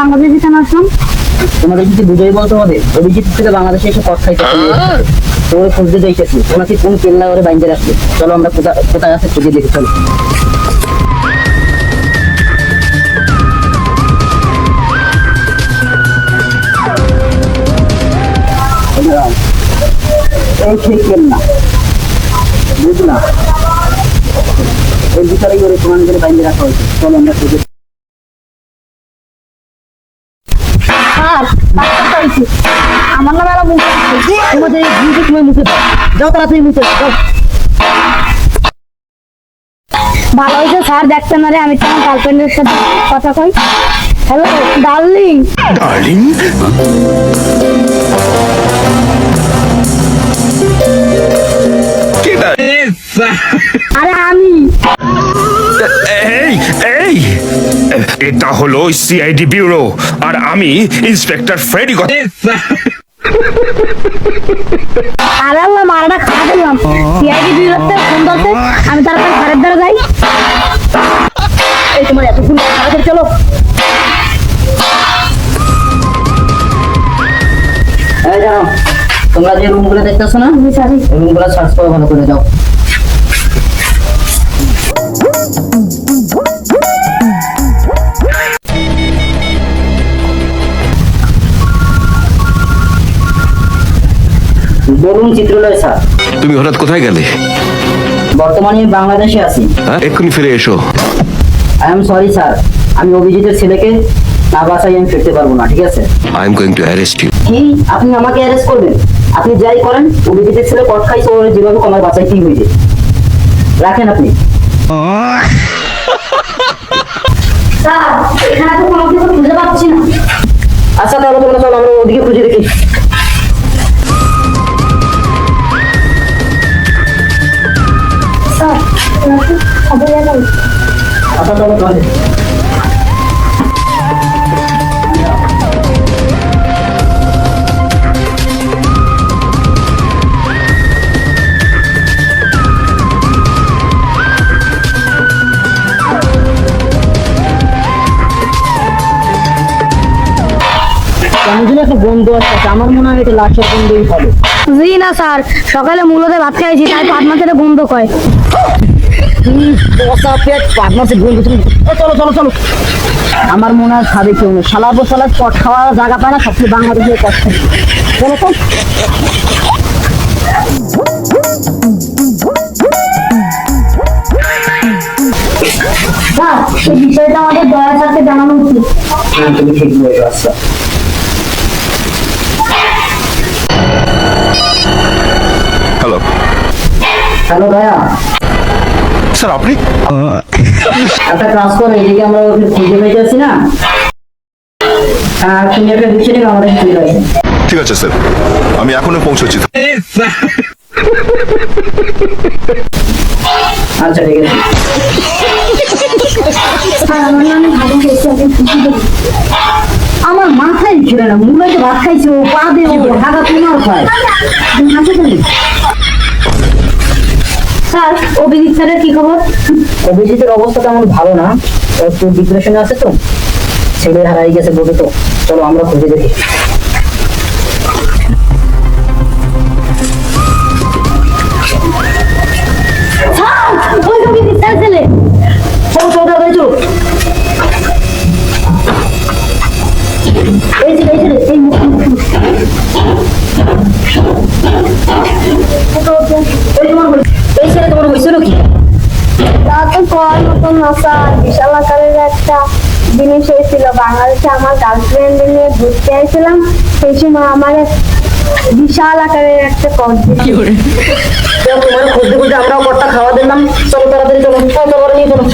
বাংলাদেশে কেন আসলাম? তোমাদের যদি বুঝাই বলতে হবে, অভিজিৎ থেকে বাংলাদেশে এসে কট খাইতে তোর খুঁজতে যাইতেছি, ওনাকে কোন কেল্লা করে বাইন্দে রাখছে। চলো আমরা কোথায় আছে খুঁজে দেখি, চলো। এই সেই কেল্লা, বুঝলা, এর ভিতরে করে প্রমাণ করে বাইন্দে রাখা হয়েছে। চলো আমরা খুঁজে। আমার নাম এরা মুখে তোমাদের তুমি মুখে যাও, তাড়াতাড়ি মুখে যাও। ভালো হয়েছে স্যার দেখতে না রে, আমি তোমার গার্লফ্রেন্ডের সাথে কথা কই। Hello darling. ডার্লিং, আরে আমি এই এই এটা হলো সিআইডি ব্যুরো, আর আমি ইন্সপেক্টর ফ্রেডি। আরে আল্লাহ মারাটা খাওয়া দিলাম। সিআইডি বিরুদ্ধে ফোন ধরতে আমি তাড়াতাড়ি ঘরের দ্বারা যাই। এই তোমার এতক্ষণ তাড়াতাড়ি চলো। এই জানো, তোমরা যে রুমগুলো দেখতেছো না, রুমগুলো সার্চ করে ভালো করে যাও। বলুন চিত্রালয় স্যার। তুমি হঠাৎ কোথায় গেলে? বর্তমানে বাংলাদেশে আছি। এক্ষুনি ফিরে এসো। আই এম সরি স্যার, আমি অভিজিতের ছেলেকে না বাসায় আমি ফিরতে পারবো না, ঠিক আছে? I am going to arrest you. কি আপনি আমাকে অ্যারেস্ট করবেন? আপনি যাই করেন, অভিজিতের ছেলে কট খাইছে, ওর যেভাবে আমার বাসায় কি হয়েছে রাখেন আপনি। স্যার এখানে তো কোনো কিছু খুঁজে পাচ্ছি না। আচ্ছা তাহলে তোমরা চলো আমরা ওদিকে খুঁজে দেখি। স্যার খবর জানাই। আচ্ছা চলো চলে। কেমন যেন একটা গন্ধ আসছে, আমার মনে হয় এটা লাশের গন্ধই ভালো। জি না স্যার, সকালে মূলতে ভাত খাইছি তাই পাটনা থেকে বন্ধ কয়। বসা পেট পাটনাসে গন্ধ। তুমি চলো চলো চলো। আমার মনে হয় খাবে কেউ নেই, শালা বসালা কট খাওয়ার জায়গা পায় না, সবচেয়ে বাংলাদেশের কট খাই। চলো তো। স্যার এই বিষয়টা আমাদের দয়া স্যারকে জানানো উচিত। হ্যাঁ তুমি ঠিক বলেছো। আচ্ছা হ্যালো হ্যালো ভাইয়া, স্যার, আপনি? একটা কাজ করো, এদিকে আমরা ওকে খুঁজে পেয়ে যাচ্ছি না, তুমি একটা রিক্সা নিয়ে আমাদের খুঁজে আছে। ঠিক আছে স্যার, আমি এখনো পৌঁছচ্ছি। আচ্ছা ঠিক আছে। স্যার আমার নামে ভালো হয়েছে, আমি খুশি দেখি। আমার মাথায় ছিল না, মুখে ভাত খাইছে, ও পা দিয়ে ও হাগা তোমার খায়। স্যার অভিজিৎ স্যারের কি খবর? অভিজিতের অবস্থা তেমন ভালো না, ও একটু ডিপ্রেশনে আছে তো, ছেলে হারাই গেছে বলে। তো চলো আমরা খুঁজে দেখি। স্যার ওই অভিজিৎ স্যার ছেলে। চলো চলো তাড়াতাড়ি চলো। এই ছেলে এই মুখ এই ছেলে তোমার হয়েছিল কি? তা তো কর মতন না স্যার, বিশাল আকারের একটা জিনিস হয়েছিল। বাংলাদেশে আমার গার্লফ্রেন্ড নিয়ে ঘুরতে আসছিলাম, সেই সময় আমার বিশাল আকারের একটা কর তোমার খুঁজতে খুঁজতে আমরাও কটটা খাওয়া দিলাম। চলো তাড়াতাড়ি চলো, চলো নিয়ে চলো।